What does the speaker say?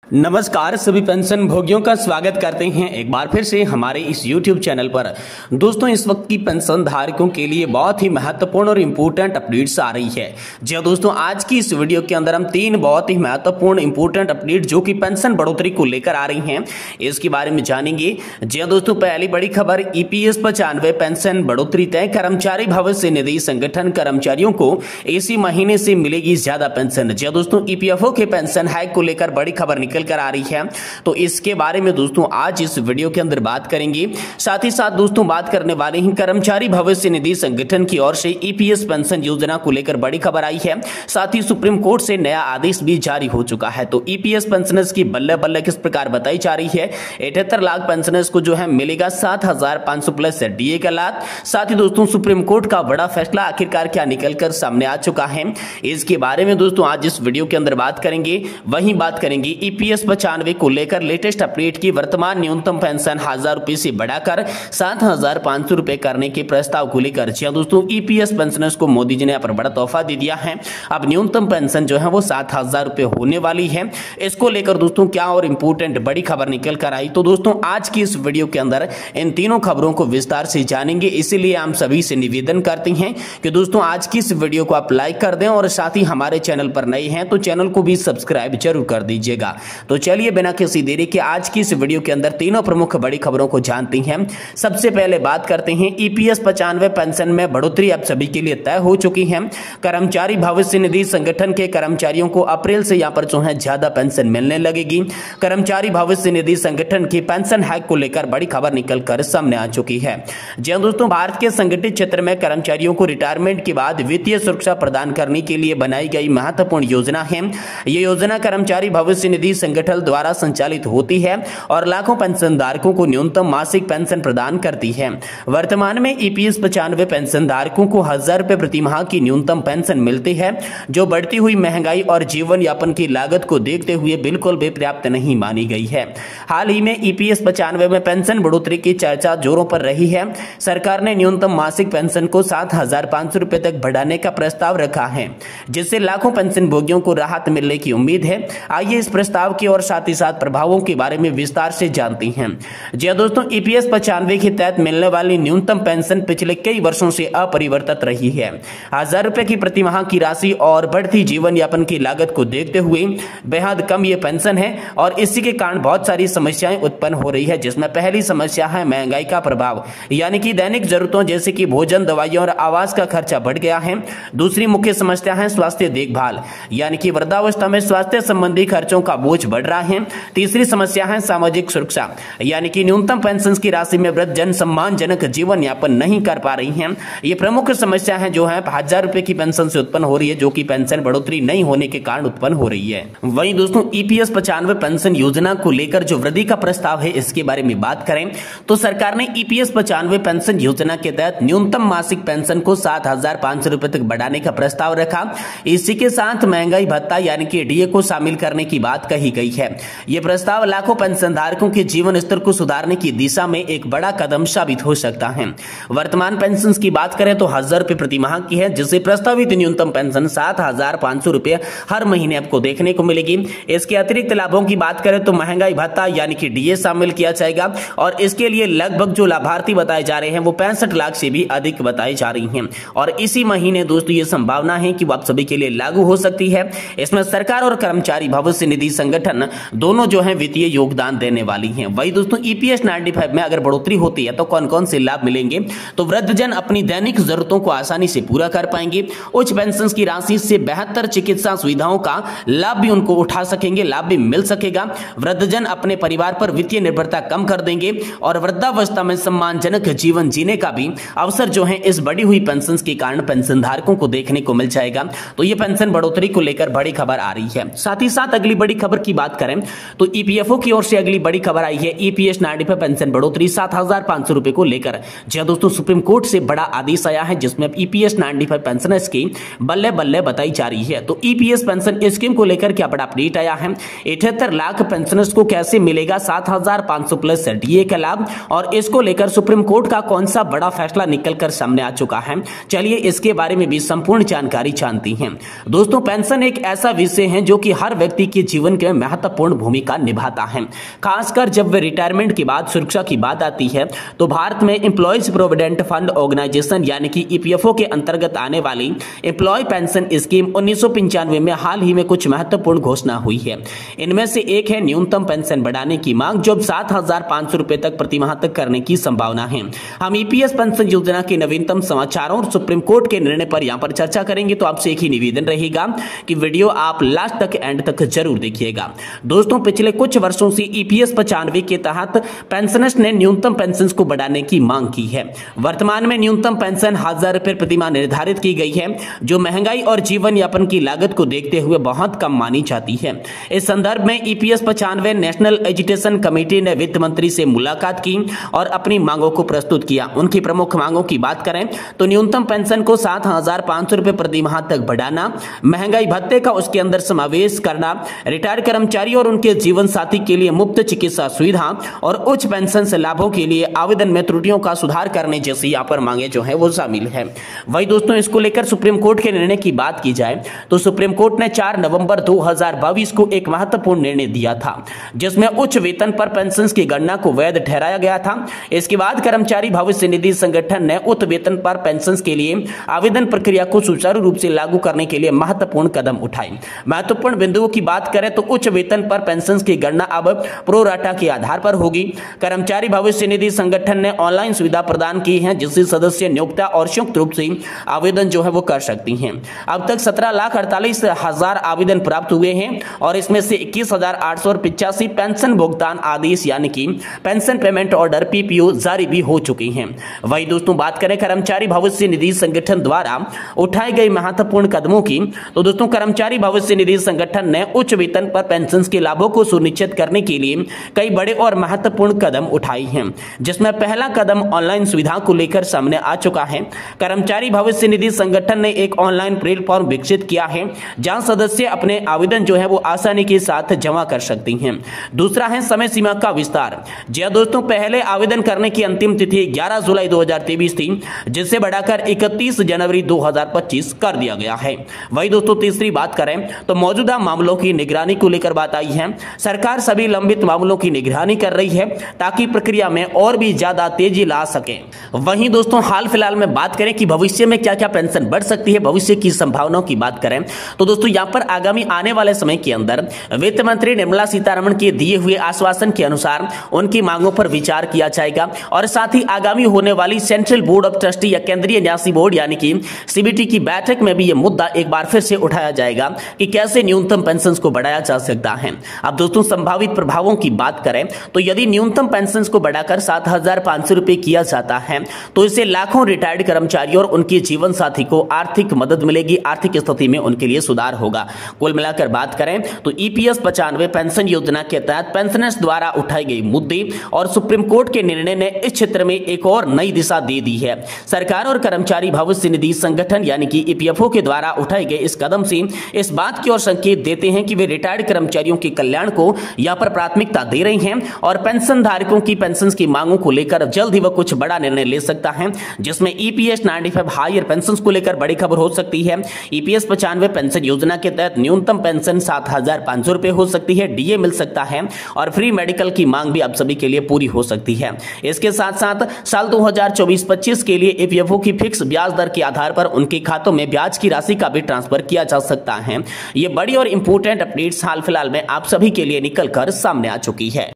नमस्कार, सभी पेंशन भोगियों का स्वागत करते हैं एक बार फिर से हमारे इस YouTube चैनल पर। दोस्तों, इस वक्त की पेंशन धारकों के लिए बहुत ही महत्वपूर्ण और इम्पोर्टेंट अपडेट्स आ रही है। जी हां दोस्तों, आज की इस वीडियो के अंदर हम 3 बहुत ही महत्वपूर्ण इम्पोर्टेंट अपडेट जो कि पेंशन बढ़ोतरी को लेकर आ रही हैं, इसके बारे में जानेंगे। जी हां दोस्तों, पहली बड़ी खबर, EPS 95 पेंशन बढ़ोतरी तय। कर्मचारी भविष्य निधि संगठन कर्मचारियों को इसी महीने से मिलेगी ज्यादा पेंशन। जी हां दोस्तों, EPFO के पेंशन हाइक को लेकर बड़ी खबर निकल कर आ रही है, तो इसके बारे में दोस्तों आज इस वीडियो के अंदर बात करेंगे। साथ ही साथ दोस्तों बात करने वाले हैं कर्मचारी भविष्य निधि संगठन की ओर से EPS पेंशन योजना को लेकर बड़ी खबर आई है। साथ ही सुप्रीम कोर्ट से नया आदेश भी जारी हो चुका है। तो EPS पेंशनर्स की बल्ले बल्ले किस प्रकार बताई जा रही है। 78 लाख पेंशनर्स को जो है मिलेगा 7,500 प्लस DA का लाभ। साथ ही दोस्तों सुप्रीम कोर्ट का बड़ा फैसला आखिरकार क्या निकलकर सामने आ चुका है, इसके बारे में दोस्तों आज इस वीडियो के अंदर बात करेंगे। वहीं बात करेंगे EPS 95 को लेकर लेटेस्ट अपडेट की। वर्तमान न्यूनतम पेंशन 1,000 रुपए से बढ़ाकर 7,500 रुपए करने के प्रस्ताव को लेकर। जी हां दोस्तों, EPS पेंशनर्स को मोदी जी ने यहाँ पर बड़ा तोहफा दे दिया है। अब न्यूनतम पेंशन जो है वो 7,000 रुपए होने वाली है। इसको लेकर दोस्तों क्या और इंपोर्टेंट बड़ी खबर निकल कर आई, तो दोस्तों आज की इस वीडियो के अंदर इन तीनों खबरों को विस्तार से जानेंगे। इसीलिए हम सभी से निवेदन करते हैं कि दोस्तों आज की इस वीडियो को आप लाइक कर दें और साथ ही हमारे चैनल पर नए हैं तो चैनल को भी सब्सक्राइब जरूर कर दीजिएगा। तो चलिए बिना किसी देरी के आज की इस वीडियो के अंदर तीनों प्रमुख बड़ी खबरों को जानते हैं। सबसे पहले बात करते हैं EPS 95 पेंशन में बढ़ोतरी अब सभी के लिए तय हो चुकी है। कर्मचारी भविष्य निधि संगठन के कर्मचारियों को अप्रैल से यहां पर जो है ज्यादा पेंशन मिलने लगेगी। कर्मचारी भविष्य निधि संगठन की पेंशन हाइक को लेकर बड़ी खबर निकलकर सामने आ चुकी है। जी हां दोस्तों, भारत के संगठित क्षेत्र में कर्मचारियों को रिटायरमेंट के बाद वित्तीय सुरक्षा प्रदान करने के लिए बनाई गई महत्वपूर्ण योजना है। यह योजना कर्मचारी भविष्य निधि संगठन द्वारा संचालित होती है और लाखों पेंशनधारकों को न्यूनतम मासिक पेंशन प्रदान करती है। वर्तमान में EPS 95 पेंशनधारकों को 1,000 रुपए प्रति माह की न्यूनतम पेंशन मिलती है, जो बढ़ती हुई महंगाई और जीवन यापन की लागत को देखते हुए बिल्कुल भी पर्याप्त नहीं मानी गई है। हाल ही में EPS 95 में पेंशन बढ़ोतरी की चर्चा जोरों पर रही है। सरकार ने न्यूनतम मासिक पेंशन को 7,500 रुपए तक बढ़ाने का प्रस्ताव रखा है, जिससे लाखों पेंशन भोगियों को राहत मिलने की उम्मीद है। आइए इस प्रस्ताव की और साथ ही साथ प्रभावों के बारे में विस्तार से जानते हैं। जी हां दोस्तों, EPS 95 के तहत मिलने वाली न्यूनतम पेंशन पिछले कई वर्षों से अपरिवर्तित रही है। 1,000 रुपए की प्रति माह की राशि और बढ़ती जीवन यापन की लागत को देखते हुए बेहद कम ये पेंशन है और इसी के कारण बहुत सारी समस्याएं उत्पन्न हो रही है, जिसमें पहली समस्या है महंगाई का प्रभाव, यानी कि दैनिक जरूरतों जैसे कि भोजन, दवाइयों और आवास का खर्चा बढ़ गया है। दूसरी मुख्य समस्या है स्वास्थ्य देखभाल, यानी कि वृद्धावस्था में स्वास्थ्य संबंधी खर्चों का बोझ बढ़ रहा है। तीसरी समस्या है सामाजिक सुरक्षा, यानी कि न्यूनतम पेंशन की राशि में वृद्ध जन सम्मानजनक जीवन यापन नहीं कर पा रही हैं। ये प्रमुख समस्या है जो है 1,000 रुपए की पेंशन से उत्पन्न हो रही है, जो कि पेंशन बढ़ोतरी नहीं होने के कारण उत्पन्न हो रही है। वहीं दोस्तों EPS 95 पेंशन योजना को लेकर जो वृद्धि का प्रस्ताव है, इसके बारे में बात करें तो सरकार ने EPS 95 पेंशन योजना के तहत न्यूनतम मासिक पेंशन को 7,500 रुपए तक बढ़ाने का प्रस्ताव रखा। इसी के साथ महंगाई भत्ता यानी कि DA को शामिल करने की बात कही गई है। यह प्रस्ताव लाखों पेंशनधारकों के जीवन स्तर को सुधारने की दिशा में एक बड़ा कदम साबित हो सकता है। वर्तमान पेंशन की बात करें तो 1,000 रुपए प्रति माह की है, जिससे प्रस्तावित न्यूनतम पेंशन 7,500 रुपए हर महीने आपको देखने को मिलेगी। इसके अतिरिक्त लाभों की बात करें तो महंगाई भत्ता यानी कि DA शामिल किया जाएगा और इसके लिए लगभग जो लाभार्थी बताए जा रहे हैं वो 65 लाख से भी अधिक बताई जा रही हैं और इसी महीने दोस्तों ये संभावना है कि वो आप सभी के लिए लागू हो सकती है। इसमें सरकार और कर्मचारी भविष्य निधि संगठन दोनों जो है वित्तीय योगदान देने वाली हैं। वही दोस्तों EPS 95 में अगर बढ़ोतरी होती है तो कौन कौन से लाभ मिलेंगे, तो वृद्धजन अपनी दैनिक जरूरतों को आसानी से पूरा कर पाएंगे। उच्च पेंशन की राशि से बेहतर चिकित्सा सुविधाओं का लाभ भी उनको उठा सकेंगे, लाभ भी मिल सकेगा। वृद्धजन अपने परिवार पर वित्तीय निर्भरता कम कर देंगे और वृद्धावस्था में सम्मानजनक जीवन जीने का भी अवसर जो है इस बढ़ी हुई पेंशन के कारण पेंशन धारकों को देखने को मिल जाएगा। तो ये पेंशन बढ़ोतरी को लेकर बड़ी खबर आ रही है। साथ ही साथ अगली बड़ी खबर की बात करें तो EPFO की ओर से अगली बड़ी खबर आई है EPS 95 पेंशन बढ़ोतरी 7,500 रुपए को लेकर। जी हां दोस्तों, सुप्रीम कोर्ट से बड़ा आदेश आया है जिसमें EPS 95 पेंशनर्स की बल्ले बल्ले बताई जा रही है। तो EPS पेंशन स्कीम को लेकर क्या बड़ा अपडेट आया है। 78 लाख पेंशनर्स को कैसे मिलेगा 7,500 प्लस DA का लाभ और इसको लेकर सुप्रीम कोर्ट का कौन सा बड़ा फैसला निकलकर सामने आ चुका है, चलिए इसके बारे में भी संपूर्ण जानकारी जानती हैं। दोस्तों, पेंशन एक ऐसा विषय है जो कि हर व्यक्ति के जीवन के में महत्वपूर्ण भूमिका निभाता है। खासकर जब वे रिटायरमेंट के बाद सुरक्षा की बात आती है तो भारत में एम्प्लॉयज प्रोविडेंट फंड ऑर्गेनाइजेशन यानी कि ईपीएफओ के अंतर्गत आने वाली एम्प्लॉय पेंशन स्कीम 1995 में हाल ही में कुछ महत्वपूर्ण घोषणा हुई है। इनमें से एक है न्यूनतम पेंशन बढ़ाने की मांग, जो 7,500 रुपए तक प्रतिमाह तक करने की संभावना है। हम ईपीएस पेंशन योजना के नवीनतम समाचारों और सुप्रीम कोर्ट के निर्णय पर यहां पर चर्चा करेंगे, तो आपसे एक ही निवेदन रहेगा कि वीडियो आप लास्ट तक एंड तक जरूर देखिएगा। दोस्तों, पिछले कुछ वर्षों से ईपीएस 95 के तहत पेंशनर्स ने न्यूनतम पेंशन को बढ़ाने की मांग की है। वर्तमान में न्यूनतम पेंशन 1,000 रुपए प्रतिमाह निर्धारित की गई है, जो महंगाई और जीवन यापन की लागत को देखते हुए बहुत कम मानी जाती है। इस संदर्भ में ईपीएस 95 नेशनल एजुकेशन कमेटी ने वित्त मंत्री से मुलाकात की और अपनी मांगों को प्रस्तुत किया। उनकी प्रमुख मांगों की बात करें तो न्यूनतम पेंशन को 7,500 रुपए प्रति माह तक बढ़ाना, महंगाई भत्ते का उसके अंदर समावेश करना, रिटायर्ड कर्मचारी और उनके जीवन साथी के लिए मुफ्त चिकित्सा सुविधा और उच्च पेंशन से लाभों के लिए आवेदन में त्रुटियों का सुधार करने जैसी यहाँ पर मांगे जो है वो शामिल है। वही दोस्तों, इसको लेकर सुप्रीम कोर्ट के निर्णय की बात की जाए तो सुप्रीम कोर्ट ने 4 नवंबर 2022 को एक महत्वपूर्ण निर्णय दिया था, जिसमें उच्च वेतन पर पेंशन की गणना को वैध ठहराया गया था। इसके बाद कर्मचारी भविष्य निधि संगठन ने उच्च वेतन पर पेंशन के लिए आवेदन प्रक्रिया को सुचारू रूप से लागू करने के लिए महत्वपूर्ण कदम उठाए। महत्वपूर्ण बिंदुओं की बात करें तो उच्च वेतन पर पेंशन की गणना अब प्रो राटा के आधार पर होगी। कर्मचारी भविष्य निधि संगठन ने ऑनलाइन सुविधा प्रदान की है, जिससे सदस्य नियोक्ता और संयुक्त रूप से आवेदन जो है वो कर सकती हैं। अब तक 17,48,000 आवेदन प्राप्त हुए हैं और इसमें से 21,885 पेंशन भुगतान आदेश यानी कि पेंशन पेमेंट ऑर्डर पीपीओ जारी भी हो चुकी हैं। वही दोस्तों, बात करें कर्मचारी भविष्य निधि संगठन द्वारा उठाए गए महत्वपूर्ण कदमों की, तो दोस्तों कर्मचारी भविष्य निधि संगठन ने उच्च वेतन पर पेंशन के लाभों को सुनिश्चित करने के लिए कई बड़े और महत्वपूर्ण कदम उठाए हैं, जिसमें पहला कदम ऑनलाइन सुविधा को लेकर सामने आ चुका है। कर्मचारी भविष्य निधि संगठन ने एक ऑनलाइन प्लेटफॉर्म विकसित किया है, जहां सदस्य अपने आवेदन जो है वो आसानी के साथ जमा कर सकती हैं। दूसरा है समय सीमा का विस्तार। जी हां दोस्तों, पहले आवेदन करने की अंतिम तिथि 11 जुलाई 2023 थी, जिसे बढ़ाकर 31 जनवरी 2025 कर दिया गया है। वही दोस्तों, तीसरी बात करें तो मौजूदा मामलों की निगरानी को लेकर बात आई है। सरकार सभी लंबित मामलों की निगरानी कर रही है ताकि प्रक्रिया में और भी ज्यादा तेजी ला सके। वहीं दोस्तों, हाल फिलहाल में बात करें कि भविष्य में क्या क्या पेंशन बढ़ सकती है, भविष्य की संभावनाओं की बात करें तो दोस्तों यहां पर आगामी आने वाले समय के अंदर वित्त मंत्री निर्मला सीतारमण के दिए हुए आश्वासन के अनुसार उनकी मांगों पर विचार किया जाएगा और साथ ही आगामी होने वाली सेंट्रल बोर्ड ऑफ ट्रस्टी या केंद्रीय न्यासी बोर्ड यानी कि सीबीटी की बैठक में भी यह मुद्दा एक बार फिर से उठाया जाएगा कि कैसे न्यूनतम पेंशन को बढ़ाया जा सकता है। अब दोस्तों, संभावित प्रभावों की बात करें तो यदि न्यूनतम पेंशन को बढ़ाकर 7,500 रुपए किया जाता है तो इससे लाखों रिटायर्ड कर्मचारियों और उनके जीवन साथी को आर्थिक मदद मिलेगी, आर्थिक स्थिति में उनके लिए सुधार होगा। कुल मिलाकर बात करें तो ईपीएस 95 पेंशन योजना के तहत पेंशनर्स द्वारा उठाए गए मुद्दे और सुप्रीम कोर्ट के निर्णय ने इस क्षेत्र में एक और नई दिशा दे दी है। सरकार और कर्मचारी भविष्य निधि संगठन यानी कि ईपीएफओ के द्वारा उठाए गए इस कदम से इस बात की ओर संकेत देते हैं कि वे रिटायर्ड कर्मचारियों के कल्याण को यहां पर प्राथमिकता दे रही हैं और पेंशन धारकों की पेंशन की मांगों को लेकर जल्द ही वह कुछ बड़ा निर्णय ले सकता है, जिसमें ईपीएस 95 हायर पेंशन को लेकर बड़ी खबर हो सकती है। ईपीएस 95 पेंशन योजना के तहत न्यूनतम पेंशन 7,500 रुपए हो सकती है, डीए मिल सकता है और फ्री मेडिकल की मांग भी आप सभी के लिए पूरी हो सकती है। इसके साथ साथ साल 2024-25 के लिए ईपीएफओ की फिक्स ब्याज दर के आधार पर उनके खातों में ब्याज की राशि का भी ट्रांसफर किया जा सकता है। ये बड़ी और इंपोर्टेंट अपडेट्स हाल फिलहाल में आप सभी के लिए निकल कर सामने आ चुकी है।